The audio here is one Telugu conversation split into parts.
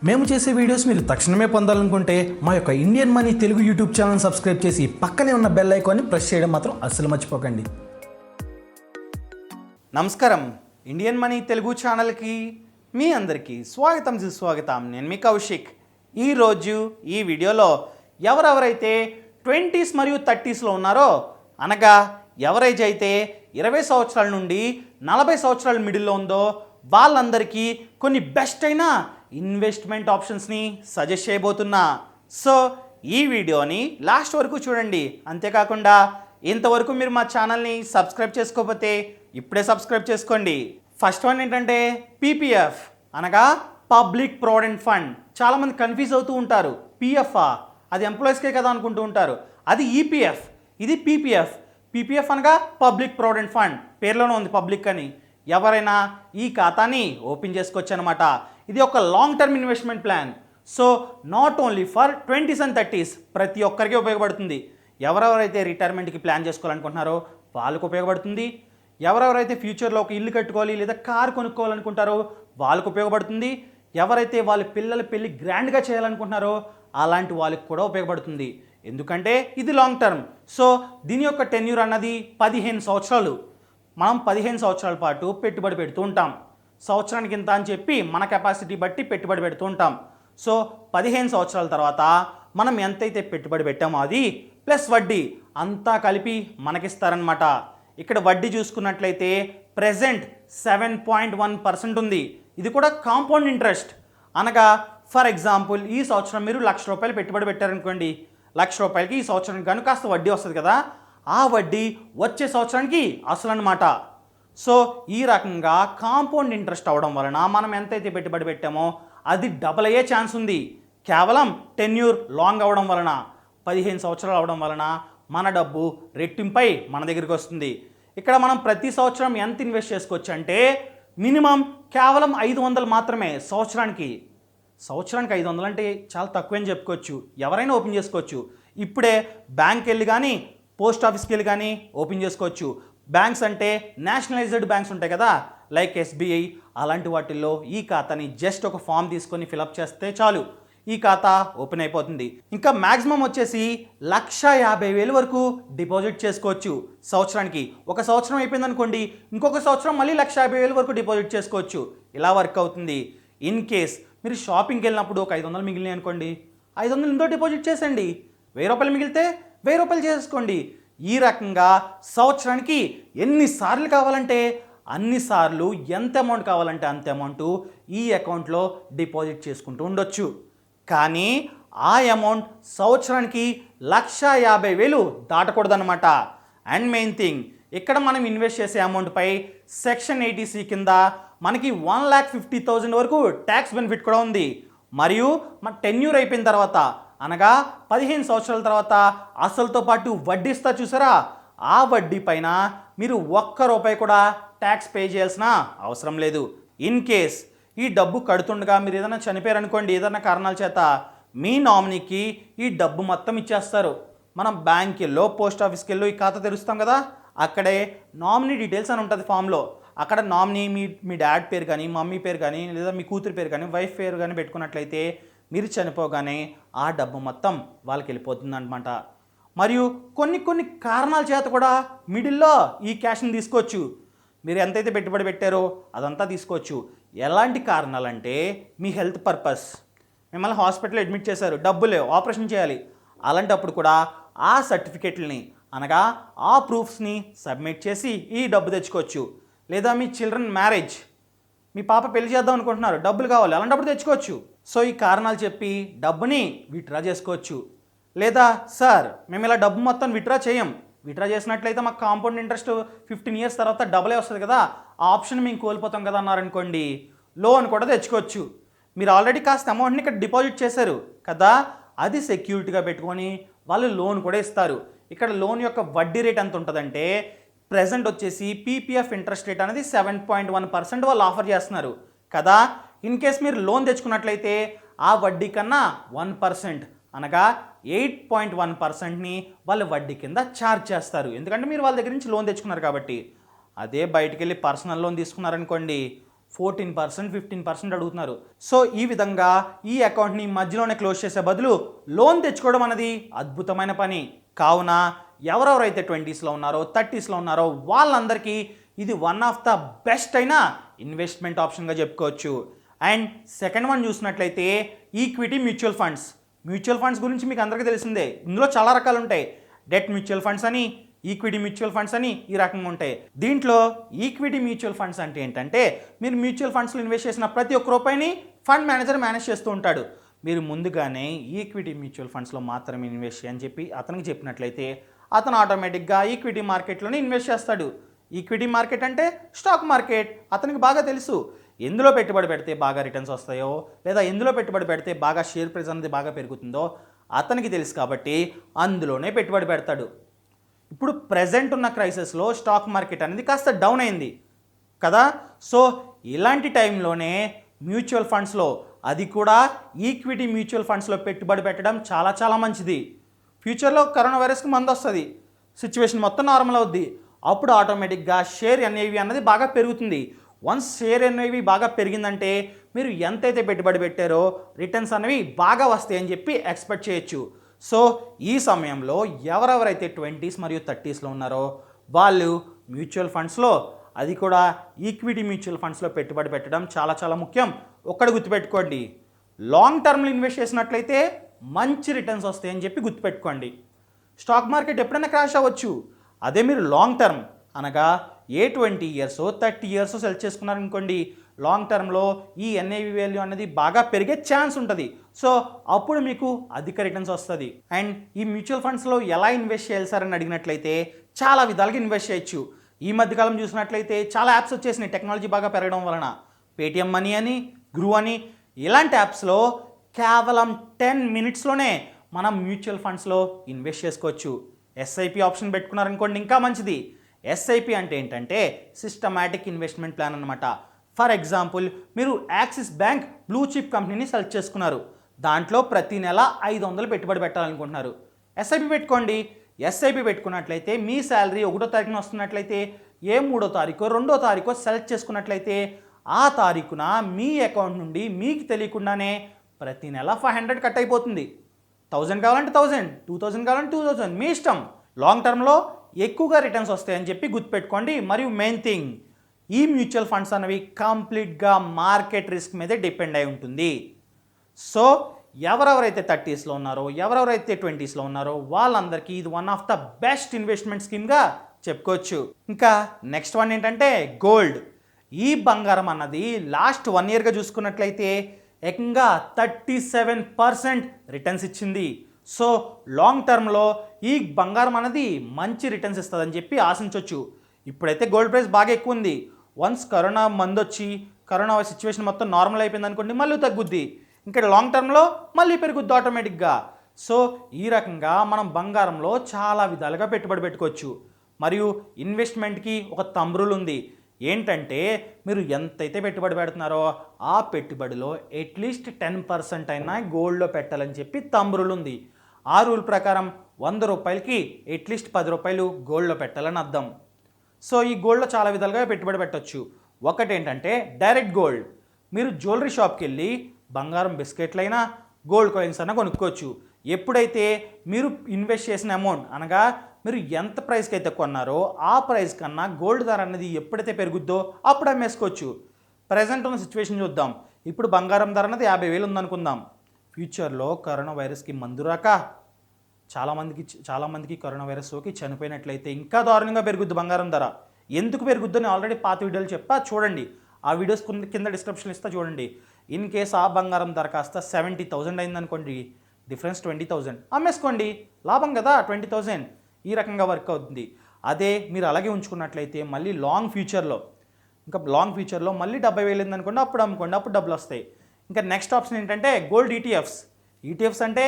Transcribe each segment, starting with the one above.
మేము చేసే వీడియోస్ మీరు తక్షణమే పొందాలనుకుంటే మా యొక్క Indian money Telugu YouTube channel subscribe చేసి పక్కనే ఉన్న బెల్ ఐకాన్ని ప్రెస్ చేయడం మాత్రం అస్సలు మర్చిపోకండి. నమస్కారం, ఇండియన్ మనీ తెలుగు ఛానల్కి మీ అందరికీ స్వాగతం సుస్వాగతం. నేను మీ కౌశిక్. ఈరోజు ఈ వీడియోలో ఎవరెవరైతే 20s మరియు 30sలో ఉన్నారో, అనగా ఎవరైతే అయితే 20 సంవత్సరాల నుండి 40 సంవత్సరాల మిడిల్లో ఉందో వాళ్ళందరికీ కొన్ని బెస్ట్ అయిన ఇన్వెస్ట్మెంట్ ఆప్షన్స్ని సజెస్ట్ చేయబోతున్నా. సో ఈ వీడియోని లాస్ట్ వరకు చూడండి. అంతేకాకుండా ఇంతవరకు మీరు మా ఛానల్ని సబ్స్క్రైబ్ చేసుకోకపోతే ఇప్పుడే సబ్స్క్రైబ్ చేసుకోండి. ఫస్ట్ వన్ ఏంటంటే పీపీఎఫ్, అనగా పబ్లిక్ ప్రావిడెంట్ ఫండ్. చాలామంది కన్ఫ్యూజ్ అవుతూ ఉంటారు. పిఎఫ్ఆ, అది ఎంప్లాయీస్కే కదా అనుకుంటూ ఉంటారు. అది ఈపీఎఫ్, ఇది పీపీఎఫ్. పీపీఎఫ్ అనగా పబ్లిక్ ప్రావిడెంట్ ఫండ్, పేర్లోనే ఉంది పబ్లిక్ అని. ఎవరైనా ఈ ఖాతాని ఓపెన్ చేసుకోవచ్చు అనమాట. ఇది ఒక long term investment plan. So not only for 20s and 30s, ప్రతి ఒక్కరికి ఉపయోగపడుతుంది. ఎవరెవరైతే రిటైర్మెంట్కి ప్లాన్ చేసుకోవాలనుకుంటున్నారో వాళ్ళకు ఉపయోగపడుతుంది. ఎవరెవరైతే ఫ్యూచర్లో ఒక ఇల్లు కట్టుకోవాలి లేదా కారు కొనుక్కోవాలనుకుంటారో వాళ్ళకు ఉపయోగపడుతుంది. ఎవరైతే వాళ్ళ పిల్లల పెళ్ళి గ్రాండ్గా చేయాలనుకుంటున్నారో అలాంటి వాళ్ళకి కూడా ఉపయోగపడుతుంది. ఎందుకంటే ఇది లాంగ్ టర్మ్. సో దీని యొక్క టెన్యూర్ అన్నది 15 సంవత్సరాలు. మనం 15 సంవత్సరాల పాటు పెట్టుబడి పెడుతూ ఉంటాం. సంవత్సరానికి ఇంత అని చెప్పి మన కెపాసిటీ బట్టి పెట్టుబడి పెడుతూ ఉంటాం. సో 15 సంవత్సరాల తర్వాత మనం ఎంతైతే పెట్టుబడి పెట్టామో అది ప్లస్ వడ్డీ అంతా కలిపి మనకిస్తారనమాట. ఇక్కడ వడ్డీ చూసుకున్నట్లయితే ప్రెజెంట్ 7.1% ఉంది. ఇది కూడా కాంపౌండ్ ఇంట్రెస్ట్. అనగా ఫర్ ఎగ్జాంపుల్ ఈ సంవత్సరం మీరు ₹1,00,000 పెట్టుబడి పెట్టారనుకోండి. ₹1,00,000కి ఈ సంవత్సరానికి కానీ కాస్త వడ్డీ వస్తుంది కదా, ఆ వడ్డీ వచ్చే సంవత్సరానికి అసలు అనమాట. సో ఈ రకంగా కాంపౌండ్ ఇంట్రెస్ట్ అవ్వడం వలన మనం ఎంతైతే పెట్టుబడి పెట్టామో అది డబల్ అయ్యే ఛాన్స్ ఉంది. కేవలం టెన్యూర్ లాంగ్ అవ్వడం వలన, 15 సంవత్సరాలు అవ్వడం వలన మన డబ్బు రెట్టింపై మన దగ్గరికి వస్తుంది. ఇక్కడ మనం ప్రతి సంవత్సరం ఎంత ఇన్వెస్ట్ చేసుకోవచ్చు అంటే మినిమం కేవలం 500 మాత్రమే సంవత్సరానికి. సంవత్సరానికి 500 అంటే చాలా తక్కువని చెప్పుకోవచ్చు. ఎవరైనా ఓపెన్ చేసుకోవచ్చు. ఇప్పుడే బ్యాంక్కి వెళ్ళి కానీ పోస్ట్ ఆఫీస్కి వెళ్ళి కానీ ఓపెన్ చేసుకోవచ్చు. బ్యాంక్స్ అంటే నేషనలైజ్డ్ బ్యాంక్స్ ఉంటాయి కదా, లైక్ ఎస్బీఐ, అలాంటి వాటిల్లో ఈ ఖాతాని జస్ట్ ఒక ఫామ్ తీసుకొని ఫిలప్ చేస్తే చాలు, ఈ ఖాతా ఓపెన్ అయిపోతుంది. ఇంకా మ్యాక్సిమం వచ్చేసి 1,50,000 వరకు డిపాజిట్ చేసుకోవచ్చు సంవత్సరానికి. ఒక సంవత్సరం అయిపోయింది అనుకోండి, ఇంకొక సంవత్సరం మళ్ళీ 1,50,000 వరకు డిపాజిట్ చేసుకోవచ్చు. ఇలా వర్క్ అవుతుంది. ఇన్ కేస్ మీరు షాపింగ్కి వెళ్ళినప్పుడు ఒక 500 మిగిలినాయి అనుకోండి, 500 ఇందో డిపాజిట్ చేసేయండి. ₹1,000 మిగిలితే ₹1,000 చేసుకోండి. ఈ రకంగా సంవత్సరానికి ఎన్నిసార్లు కావాలంటే అన్నిసార్లు, ఎంత అమౌంట్ కావాలంటే అంత అమౌంట్ ఈ అకౌంట్లో డిపాజిట్ చేసుకుంటూ ఉండొచ్చు. కానీ ఆ అమౌంట్ సంవత్సరానికి 1,50,000 దాటకూడదన్నమాట. అండ్ మెయిన్ థింగ్, ఇక్కడ మనం ఇన్వెస్ట్ చేసే అమౌంట్పై సెక్షన్ 80C కింద మనకి 1,50,000 వరకు ట్యాక్స్ బెనిఫిట్ కూడా ఉంది. మరియు మన టెన్యూర్ అయిపోయిన తర్వాత, అనగా 15 సంవత్సరాల తర్వాత అసలుతో పాటు వడ్డీ ఇస్తా చూసారా, ఆ వడ్డీ పైన మీరు ₹1 కూడా ట్యాక్స్ పే చేయాల్సిన అవసరం లేదు. ఇన్ కేస్ ఈ డబ్బు కడుతుండగా మీరు ఏదైనా చనిపోయారనుకోండి, ఏదైనా కారణాల చేత, మీ నామినీకి ఈ డబ్బు మొత్తం ఇచ్చేస్తారు. మనం బ్యాంక్కి వెళ్ళో పోస్ట్ ఆఫీస్కి వెళ్ళో ఈ ఖాతా తెరుస్తాం కదా, అక్కడే నామినీ డీటెయిల్స్ అని ఉంటుంది ఫామ్లో. అక్కడ నామినీ మీ డాడ్ పేరు కానీ, మమ్మీ పేరు కానీ, లేదా మీ కూతురు పేరు కానీ, వైఫ్ పేరు కానీ పెట్టుకున్నట్లయితే మీరు చనిపోగానే ఆ డబ్బు మొత్తం వాళ్ళకి వెళ్ళిపోతుంది అనమాట. మరియు కొన్ని కారణాల చేత కూడా మిడిల్లో ఈ క్యాష్ని తీసుకోవచ్చు. మీరు ఎంతైతే పెట్టుబడి పెట్టారో అదంతా తీసుకోవచ్చు. ఎలాంటి కారణాలంటే మీ హెల్త్ పర్పస్, మిమ్మల్ని హాస్పిటల్లో అడ్మిట్ చేశారు, డబ్బు లేవు, ఆపరేషన్ చేయాలి, అలాంటప్పుడు కూడా ఆ సర్టిఫికెట్లని, అనగా ఆ ప్రూఫ్స్ని సబ్మిట్ చేసి ఈ డబ్బు తెచ్చుకోవచ్చు. లేదా మీ చిల్డ్రన్ మ్యారేజ్, మీ పాప పెళ్లి చేద్దాం అనుకుంటున్నారు, డబ్బులు కావాలి, అలాంటప్పుడు తెచ్చుకోవచ్చు. సో ఈ కారణాలు చెప్పి డబ్బుని విత్డ్రా చేసుకోవచ్చు. లేదా సార్ మేము ఇలా డబ్బు మొత్తం విత్డ్రా చేయం, విత్డ్రా చేసినట్లయితే మాకు కాంపౌండ్ ఇంట్రెస్ట్ 15 years తర్వాత డబులే వస్తుంది కదా, ఆ ఆప్షన్ మేము కోల్పోతాం కదా అన్నారనుకోండి, లోన్ కూడా తెచ్చుకోవచ్చు. మీరు ఆల్రెడీ కాస్త అమౌంట్ని ఇక్కడ డిపాజిట్ చేశారు కదా, అది సెక్యూరిటీగా పెట్టుకొని వాళ్ళు లోన్ కూడా ఇస్తారు. ఇక్కడ లోన్ యొక్క వడ్డీ రేట్ ఎంత ఉంటుందంటే ప్రెజెంట్ వచ్చేసి పీపీఎఫ్ ఇంట్రెస్ట్ రేట్ అనేది 7.1% వాళ్ళు ఆఫర్ చేస్తున్నారు కదా. ఇన్ కేస్ మీరు లోన్ తెచ్చుకున్నట్లయితే ఆ వడ్డీ కన్నా 1%, అనగా 8.1%ని వాళ్ళు వడ్డీ కింద ఛార్జ్ చేస్తారు. ఎందుకంటే మీరు వాళ్ళ దగ్గర నుంచి లోన్ తెచ్చుకున్నారు కాబట్టి. అదే బయటికి వెళ్ళి పర్సనల్ లోన్ తీసుకున్నారనుకోండి, 14%, 15% అడుగుతున్నారు. సో ఈ విధంగా ఈ అకౌంట్ని మధ్యలోనే క్లోజ్ చేసే బదులు లోన్ తెచ్చుకోవడం అనేది అద్భుతమైన పని. కావున ఎవరెవరైతే 20స్లో ఉన్నారో 30స్లో ఉన్నారో వాళ్ళందరికీ ఇది వన్ ఆఫ్ ద బెస్ట్ అయిన ఇన్వెస్ట్మెంట్ ఆప్షన్గా చెప్పుకోవచ్చు. అండ్ సెకండ్ వన్ చూసినట్లయితే equity mutual funds. Mutual funds గురించి మీకు అందరికీ తెలిసిందే. ఇందులో చాలా రకాలు ఉంటాయి. డెట్ మ్యూచువల్ ఫండ్స్ అని, ఈక్విటీ మ్యూచువల్ ఫండ్స్ అని ఈ రకంగా ఉంటాయి. దీంట్లో ఈక్విటీ మ్యూచువల్ ఫండ్స్ అంటే ఏంటంటే మీరు మ్యూచువల్ ఫండ్స్లో ఇన్వెస్ట్ చేసిన ప్రతి ఒక్క రూపాయిని ఫండ్ మేనేజర్ మేనేజ్ చేస్తూ ఉంటాడు. మీరు ముందుగానే ఈక్విటీ మ్యూచువల్ ఫండ్స్లో మాత్రమే ఇన్వెస్ట్ చేయని చెప్పి అతనికి చెప్పినట్లయితే అతను ఆటోమేటిక్గా ఈక్విటీ మార్కెట్లోనే ఇన్వెస్ట్ చేస్తాడు. ఈక్విటీ మార్కెట్ అంటే స్టాక్ మార్కెట్. అతనికి బాగా తెలుసు ఎందులో పెట్టుబడి పెడితే బాగా రిటర్న్స్ వస్తాయో లేదా ఎందులో పెట్టుబడి పెడితే బాగా షేర్ ప్రైస్ అనేది బాగా పెరుగుతుందో అతనికి తెలుసు కాబట్టి అందులోనే పెట్టుబడి పెడతాడు. ఇప్పుడు ప్రెజెంట్ ఉన్న క్రైసిస్లో స్టాక్ మార్కెట్ అనేది కాస్త డౌన్ అయింది కదా. సో ఇలాంటి టైంలోనే మ్యూచువల్ ఫండ్స్లో, అది కూడా ఈక్విటీ మ్యూచువల్ ఫండ్స్లో పెట్టుబడి పెట్టడం చాలా చాలా మంచిది. ఫ్యూచర్లో కరోనా వైరస్కి మందు వస్తుంది, సిచ్యువేషన్ మొత్తం నార్మల్ అవుద్ది. అప్పుడు ఆటోమేటిక్గా షేర్ ఎన్ఐవి అన్నది బాగా పెరుగుతుంది. వన్స్ షేర్ ఎన్ఐవి బాగా పెరిగిందంటే మీరు ఎంతైతే పెట్టుబడి పెట్టారో రిటర్న్స్ అనేవి బాగా వస్తాయని చెప్పి ఎక్స్పెక్ట్ చేయొచ్చు. సో ఈ సమయంలో ఎవరెవరైతే 20s మరియు 30స్లో ఉన్నారో వాళ్ళు మ్యూచువల్ ఫండ్స్లో, అది కూడా ఈక్విటీ మ్యూచువల్ ఫండ్స్లో పెట్టుబడి పెట్టడం చాలా చాలా ముఖ్యం. ఒక్కటి గుర్తుపెట్టుకోండి, లాంగ్ టర్మ్లో ఇన్వెస్ట్ చేసినట్లయితే మంచి రిటర్న్స్ వస్తాయని చెప్పి గుర్తుపెట్టుకోండి. స్టాక్ మార్కెట్ ఎప్పుడైనా క్రాష్ అవ్వచ్చు. అదే మీరు లాంగ్ టర్మ్ అనగా 20 years 30 years సెలెక్ట్ చేసుకున్నారనుకోండి, లాంగ్ టర్మ్లో ఈ ఎన్ఐవి వాల్యూ అనేది బాగా పెరిగే ఛాన్స్ ఉంటుంది. సో అప్పుడు మీకు అధిక రిటర్న్స్ వస్తుంది. అండ్ ఈ మ్యూచువల్ ఫండ్స్లో ఎలా ఇన్వెస్ట్ చేయాలి సార్ అని అడిగినట్లయితే చాలా విధాలుగా ఇన్వెస్ట్ చేయొచ్చు. ఈ మధ్యకాలం చూసినట్లయితే చాలా యాప్స్ వచ్చేసినాయి టెక్నాలజీ బాగా పెరగడం వలన. పేటిఎం మనీ అని, గ్రూ అని, ఇలాంటి యాప్స్లో కేవలం 10 minutesలోనే మనం మ్యూచువల్ ఫండ్స్లో ఇన్వెస్ట్ చేసుకోవచ్చు. ఎస్ఐపి ఆప్షన్ పెట్టుకున్నారనుకోండి ఇంకా మంచిది. ఎస్ఐపి అంటే ఏంటంటే సిస్టమాటిక్ ఇన్వెస్ట్మెంట్ ప్లాన్ అనమాట. ఫర్ ఎగ్జాంపుల్ మీరు యాక్సిస్ బ్యాంక్ బ్లూ చిప్ కంపెనీని సెలెక్ట్ చేసుకున్నారు. దాంట్లో ప్రతి నెల 500 పెట్టుబడి పెట్టాలనుకుంటున్నారు. ఎస్ఐపి పెట్టుకోండి. ఎస్ఐపి పెట్టుకున్నట్లయితే మీ శాలరీ 1వ తారీఖున వస్తున్నట్లయితే ఏ 3వ తారీఖు 2వ తారీఖు సెలెక్ట్ చేసుకున్నట్లయితే ఆ తారీఖున మీ అకౌంట్ నుండి మీకు తెలియకుండానే ప్రతి నెల 500 కట్ అయిపోతుంది. 1000 కావాలంటే 1000, 2000 కావాలంటే 2000, మీ ఇష్టం. లాంగ్ టర్మ్లో ఎక్కువగా రిటర్న్స్ వస్తాయని చెప్పి గుర్తుపెట్టుకోండి. మరియు మెయిన్ థింగ్, ఈ మ్యూచువల్ ఫండ్స్ అనేవి కంప్లీట్గా మార్కెట్ రిస్క్ మీదే డిపెండ్ అయి ఉంటుంది. సో ఎవరెవరైతే 30స్లో ఉన్నారో ఎవరెవరైతే 20స్లో ఉన్నారో వాళ్ళందరికీ ఇది one of the best investment స్కీమ్గా చెప్పుకోవచ్చు. ఇంకా నెక్స్ట్ వన్ ఏంటంటే గోల్డ్. ఈ బంగారం అన్నది లాస్ట్ 1 yearగా చూసుకున్నట్లయితే ఏకంగా 37% రిటర్న్స్ ఇచ్చింది. సో లాంగ్ టర్మ్లో ఈ బంగారం అనేది మంచి రిటర్న్స్ ఇస్తుందని చెప్పి ఆశించవచ్చు. ఇప్పుడైతే గోల్డ్ ప్రైస్ బాగా ఎక్కువ ఉంది. వన్స్ కరోనా మందు వచ్చి కరోనా సిచ్యువేషన్ మొత్తం నార్మల్ అయిపోయింది అనుకోండి, మళ్ళీ తగ్గుద్ది. ఇంకా లాంగ్ టర్మ్లో మళ్ళీ పెరుగుద్ది ఆటోమేటిక్గా. సో ఈ రకంగా మనం బంగారంలో చాలా విధాలుగా పెట్టుబడి పెట్టుకోవచ్చు. మరియు ఇన్వెస్ట్మెంట్కి ఒక థంబ్ రూల్ ఉంది. ఏంటంటే మీరు ఎంతైతే పెట్టుబడి పెడుతున్నారో ఆ పెట్టుబడిలో అట్లీస్ట్ 10% అయినా గోల్డ్లో పెట్టాలని చెప్పి థంబ్ రూల్ ఉంది. ఆ రూల్ ప్రకారం 100 రూపాయలకి అట్లీస్ట్ 10 రూపాయలు గోల్డ్లో పెట్టాలని అర్థం. సో ఈ గోల్డ్లో చాలా విధాలుగా పెట్టుబడి పెట్టవచ్చు. ఒకటి ఏంటంటే డైరెక్ట్ గోల్డ్. మీరు జ్యువెలరీ షాప్కి వెళ్ళి బంగారం బిస్కెట్లైనా గోల్డ్ కాయిన్స్ అయినా కొనుక్కోవచ్చు. ఎప్పుడైతే మీరు ఇన్వెస్ట్ చేసిన అమౌంట్ అనగా మీరు ఎంత ప్రైస్కి అయితే కొన్నారో ఆ ప్రైస్ కన్నా గోల్డ్ ధర అనేది ఎప్పుడైతే పెరుగుద్దో అప్పుడు అమ్మేసుకోవచ్చు. ప్రజెంట్ ఉన్న సిచ్యువేషన్ చూద్దాం. ఇప్పుడు బంగారం ధర అనేది 50,000 ఉందనుకుందాం. ఫ్యూచర్లో కరోనా వైరస్కి మందు రాక చాలామందికి కరోనా వైరస్ సోకి చనిపోయినట్లయితే ఇంకా దారుణంగా పెరుగుద్ది బంగారం ధర. ఎందుకు పెరుగుద్దని ఆల్రెడీ పాత వీడియోలు చెప్పా, చూడండి. ఆ వీడియోస్ కింద డిస్క్రిప్షన్ ఇస్తా చూడండి. ఇన్ కేస్ ఆ బంగారం ధర కాస్త 70,000 అయిందనుకోండి, డిఫరెన్స్ 20,000 అమ్మేసుకోండి, లాభం కదా 20,000. ఈ రకంగా వర్క్ అవుతుంది. అదే మీరు అలాగే ఉంచుకున్నట్లయితే మళ్ళీ లాంగ్ ఫ్యూచర్లో మళ్ళీ 70,000 అయిందనుకోండి, అప్పుడు అమ్ముకోండి, అప్పుడు డబ్బులు వస్తాయి. ఇంకా నెక్స్ట్ ఆప్షన్ ఏంటంటే గోల్డ్ ఈటీఎఫ్స్ అంటే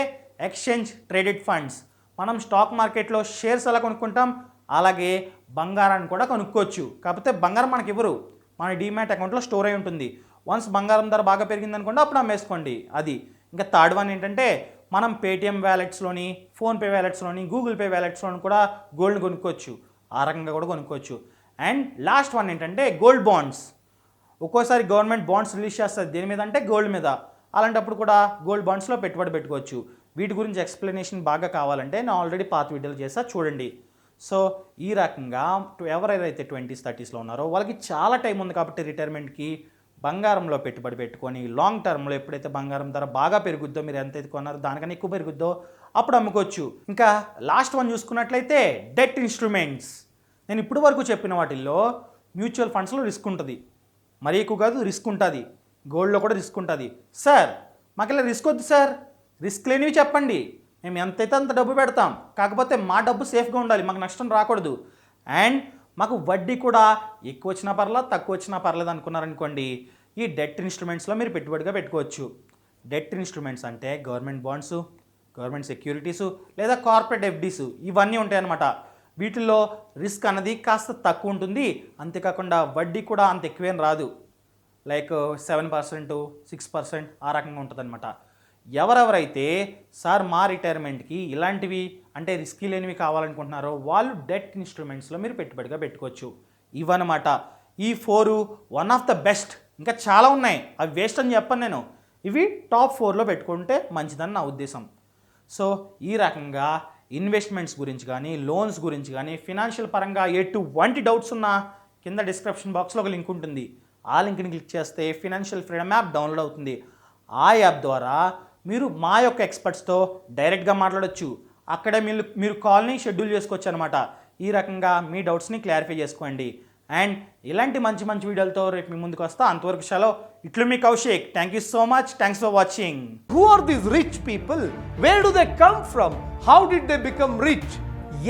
ఎక్స్చేంజ్ ట్రేడెడ్ ఫండ్స్. మనం స్టాక్ మార్కెట్లో షేర్స్ ఎలా కొనుక్కుంటాం అలాగే బంగారాన్ని కూడా కొనుక్కోవచ్చు. కాకపోతే బంగారం మనకి ఇవ్వరు, మన డీమ్యాట్ అకౌంట్లో స్టోర్ అయి ఉంటుంది. వన్స్ బంగారం ధర బాగా పెరిగిందనుకోండి అప్పుడు అమ్మేసుకోండి. అది. ఇంకా థర్డ్ వన్ ఏంటంటే మనం పేటిఎం వ్యాలెట్స్లోని, ఫోన్పే వ్యాలెట్స్లోని, గూగుల్ పే వ్యాలెట్స్లోని కూడా గోల్డ్ కొనుక్కోవచ్చు. ఆ రకంగా కూడా కొనుక్కోవచ్చు. అండ్ లాస్ట్ వన్ ఏంటంటే గోల్డ్ బాండ్స్. ఒక్కోసారి గవర్నమెంట్ బాండ్స్ రిలీజ్ చేస్తుంది దేని మీద అంటే గోల్డ్ మీద. అలాంటప్పుడు కూడా గోల్డ్ బాండ్స్లో పెట్టుబడి పెట్టుకోవచ్చు. వీటి గురించి ఎక్స్ప్లెనేషన్ బాగా కావాలంటే నేను ఆల్రెడీ పాత వీడియోలు చేసా చూడండి. సో ఈ రకంగా ఎవరైతే 20s 30sలో ఉన్నారో వాళ్ళకి చాలా టైం ఉంది కాబట్టి రిటైర్మెంట్కి బంగారంలో పెట్టుబడి పెట్టుకొని లాంగ్ టర్మ్లో ఎప్పుడైతే బంగారం ధర బాగా పెరుగుద్దో, మీరు ఎంతైతే కొన్నారో దానికన్నా ఎక్కువ పెరుగుద్దో అప్పుడు అమ్ముకోవచ్చు. ఇంకా లాస్ట్ వన్ చూసుకున్నట్లయితే డెట్ ఇన్స్ట్రుమెంట్స్. నేను ఇప్పుడు వరకు చెప్పిన వాటిల్లో మ్యూచువల్ ఫండ్స్లో రిస్క్ ఉంటుంది, మరీ ఎక్కువ కాదు రిస్క్ ఉంటుంది. గోల్డ్లో కూడా రిస్క్ ఉంటుంది. సార్ మాకు ఇలా రిస్క్ వద్దు సార్, రిస్క్ లేనివి చెప్పండి, మేము ఎంతైతే అంత డబ్బు పెడతాం, కాకపోతే మా డబ్బు సేఫ్గా ఉండాలి, మాకు నష్టం రాకూడదు, అండ్ మాకు వడ్డీ కూడా ఎక్కువ వచ్చినా పర్లేదు తక్కువ వచ్చినా పర్లేదు అనుకున్నారనుకోండి, ఈ డెట్ ఇన్స్ట్రుమెంట్స్లో మీరు పెట్టుబడిగా పెట్టుకోవచ్చు. డెట్ ఇన్స్ట్రుమెంట్స్ అంటే గవర్నమెంట్ బాండ్స్, గవర్నమెంట్ సెక్యూరిటీసు లేదా కార్పొరేట్ ఎఫ్డీసు ఇవన్నీ ఉంటాయన్నమాట. వీటిల్లో రిస్క్ అన్నది కాస్త తక్కువ ఉంటుంది, అంతేకాకుండా వడ్డీ కూడా అంత ఎక్కువేం రాదు, లైక్ 7%, 6% ఆ రకంగా ఉంటుందన్నమాట. ఎవరెవరైతే సార్ మా రిటైర్మెంట్కి ఇలాంటివి అంటే రిస్కీ లేనివి కావాలనుకుంటున్నారో వాళ్ళు డెట్ ఇన్స్ట్రుమెంట్స్లో మీరు పెట్టుబడిగా పెట్టుకోవచ్చు. ఇవన్నమాట ఈ 4 వన్ ఆఫ్ ద బెస్ట్. ఇంకా చాలా ఉన్నాయి, అవి వేస్ట్ అని చెప్పను నేను, ఇవి టాప్ 4లో పెట్టుకుంటే మంచిదని నా ఉద్దేశం. సో ఈ రకంగా ఇన్వెస్ట్మెంట్స్ గురించి కానీ లోన్స్ గురించి కానీ ఫినాన్షియల్ పరంగా ఎటువంటి డౌట్స్ ఉన్నా కింద డిస్క్రిప్షన్ బాక్స్లో ఒక లింక్ ఉంటుంది. ఆ లింక్ని క్లిక్ చేస్తే ఫినాన్షియల్ ఫ్రీడమ్ యాప్ డౌన్లోడ్ అవుతుంది. ఆ యాప్ ద్వారా మీరు మా యొక్క ఎక్స్పర్ట్స్తో డైరెక్ట్గా మాట్లాడొచ్చు. అక్కడే మీరు కాల్ని షెడ్యూల్ చేసుకోవచ్చు అనమాట. ఈ రకంగా మీ డౌట్స్ని క్లారిఫై చేసుకోండి. అండ్ ఇలాంటి మంచి మంచి వీడియోలతో రేపు మీ ముందుకు వస్తా. అంతవరకు సెలవు. ఇట్లు మీ Kaushik. Thank you so much. Thanks for watching. Who are these rich people? Where do they come from? How did they become rich?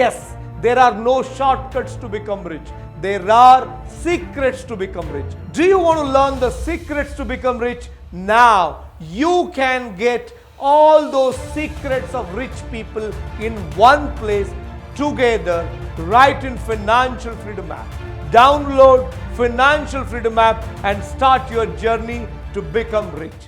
Yes, there are no shortcuts to become rich. There are secrets to become rich. Do you want to learn the secrets to become rich? Now you can get all those secrets of rich people in one place together right in Financial Freedom app. Download Financial Freedom app and start your journey to become rich.